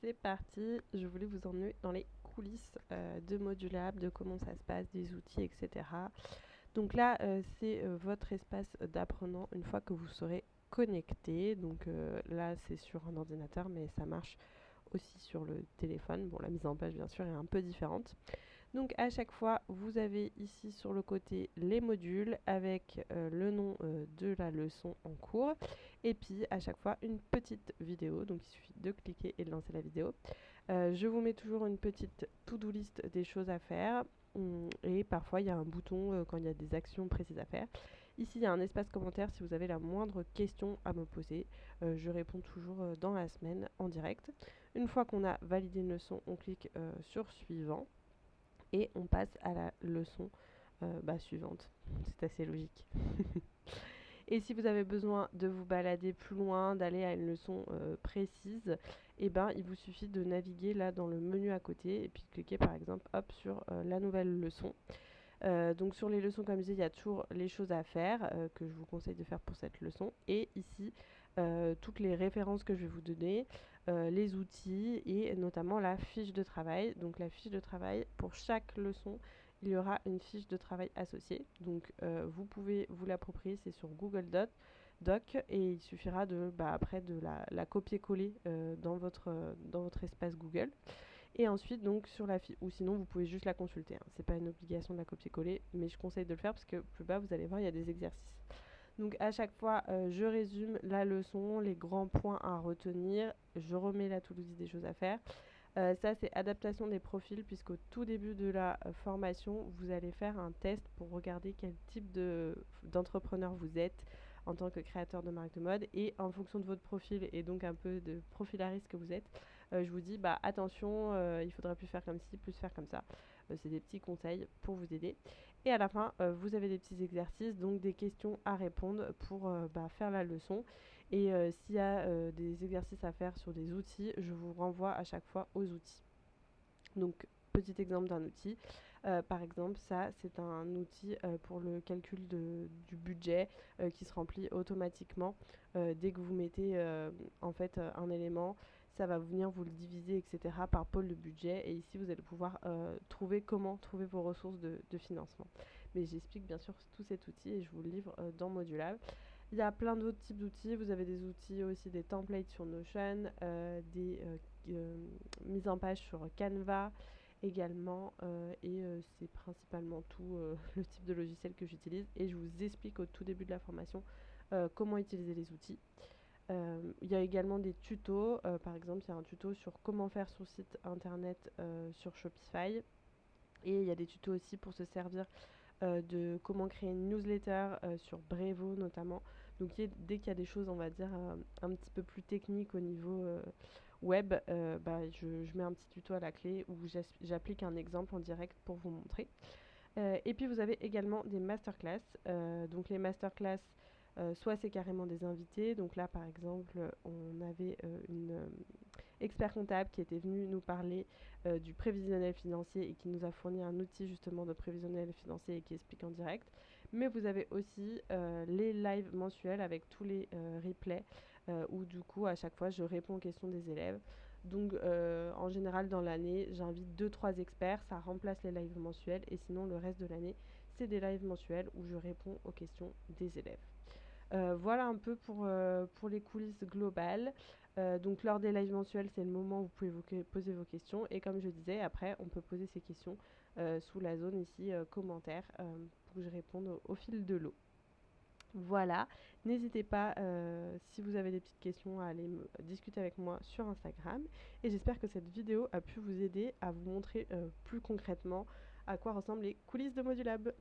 c'est parti. Je voulais vous emmener dans les coulisses de Modulab, de comment ça se passe, des outils, etc. Donc là, c'est votre espace d'apprenant une fois que vous serez connecté. Donc là, c'est sur un ordinateur, mais ça marche aussi sur le téléphone. Bon, la mise en page, bien sûr, est un peu différente. Donc à chaque fois, vous avez ici sur le côté les modules avec le nom de la leçon en cours. Et puis à chaque fois, une petite vidéo. Donc il suffit de cliquer et de lancer la vidéo. Je vous mets toujours une petite to-do list des choses à faire. Et parfois, il y a un bouton quand il y a des actions précises à faire. Ici, il y a un espace commentaire si vous avez la moindre question à me poser. Je réponds toujours dans la semaine en direct. Une fois qu'on a validé une leçon, on clique sur suivant et on passe à la leçon suivante. C'est assez logique. Et si vous avez besoin de vous balader plus loin, d'aller à une leçon précise, il vous suffit de naviguer là dans le menu à côté et puis de cliquer par exemple sur la nouvelle leçon. Donc sur les leçons, comme je disais, il y a toujours les choses à faire que je vous conseille de faire pour cette leçon. Et ici, toutes les références que je vais vous donner, les outils et notamment la fiche de travail. Donc la fiche de travail, pour chaque leçon, il y aura une fiche de travail associée. Donc vous pouvez vous l'approprier, c'est sur Google Doc et il suffira après de la copier-coller dans votre espace Google. Et ensuite, donc, sur la fiche, ou sinon, vous pouvez juste la consulter. Hein. C'est pas une obligation de la copier-coller, mais je conseille de le faire parce que plus bas, vous allez voir, il y a des exercices. Donc, à chaque fois, je résume la leçon, les grands points à retenir. Je remets la to-do list des choses à faire. Ça, c'est adaptation des profils, puisqu'au tout début de la formation, vous allez faire un test pour regarder quel type d'entrepreneur vous êtes en tant que créateur de marque de mode. Et en fonction de votre profil et donc un peu de profil à risque que vous êtes, je vous dis, attention, il faudrait plus faire comme ci, plus faire comme ça. C'est des petits conseils pour vous aider. Et à la fin, vous avez des petits exercices, donc des questions à répondre pour faire la leçon. Et s'il y a des exercices à faire sur des outils, je vous renvoie à chaque fois aux outils. Donc, petit exemple d'un outil. Par exemple, ça, c'est un outil pour le calcul du budget qui se remplit automatiquement. Dès que vous mettez un élément, ça va venir vous le diviser, etc. par pôle de budget. Et ici, vous allez pouvoir trouver comment trouver vos ressources de financement. Mais j'explique bien sûr tout cet outil et je vous le livre dans Modulab. Il y a plein d'autres types d'outils. Vous avez des outils aussi, des templates sur Notion, des mises en page sur Canva également. C'est principalement tout le type de logiciel que j'utilise. Et je vous explique au tout début de la formation comment utiliser les outils. Il y a également des tutos. Par exemple, il y a un tuto sur comment faire son site internet sur Shopify. Et il y a des tutos aussi pour se servir de comment créer une newsletter sur Brevo notamment. Donc dès qu'il y a des choses, on va dire, un petit peu plus techniques au niveau web, je mets un petit tuto à la clé où j'applique un exemple en direct pour vous montrer. Et puis vous avez également des masterclass. Donc les masterclass, soit c'est carrément des invités. Donc là par exemple, on avait une expert comptable qui était venue nous parler du prévisionnel financier et qui nous a fourni un outil justement de prévisionnel financier et qui explique en direct. Mais vous avez aussi les lives mensuels avec tous les replays où du coup à chaque fois je réponds aux questions des élèves. Donc en général dans l'année j'invite 2-3 experts, ça remplace les lives mensuels et sinon le reste de l'année c'est des lives mensuels où je réponds aux questions des élèves. Voilà un peu pour les coulisses globales. Donc lors des lives mensuels, c'est le moment où vous pouvez poser vos questions. Et comme je disais, après, on peut poser ces questions sous la zone ici commentaires pour que je réponde au fil de l'eau. Voilà, n'hésitez pas si vous avez des petites questions à aller discuter avec moi sur Instagram. Et j'espère que cette vidéo a pu vous aider à vous montrer plus concrètement à quoi ressemblent les coulisses de Modulab.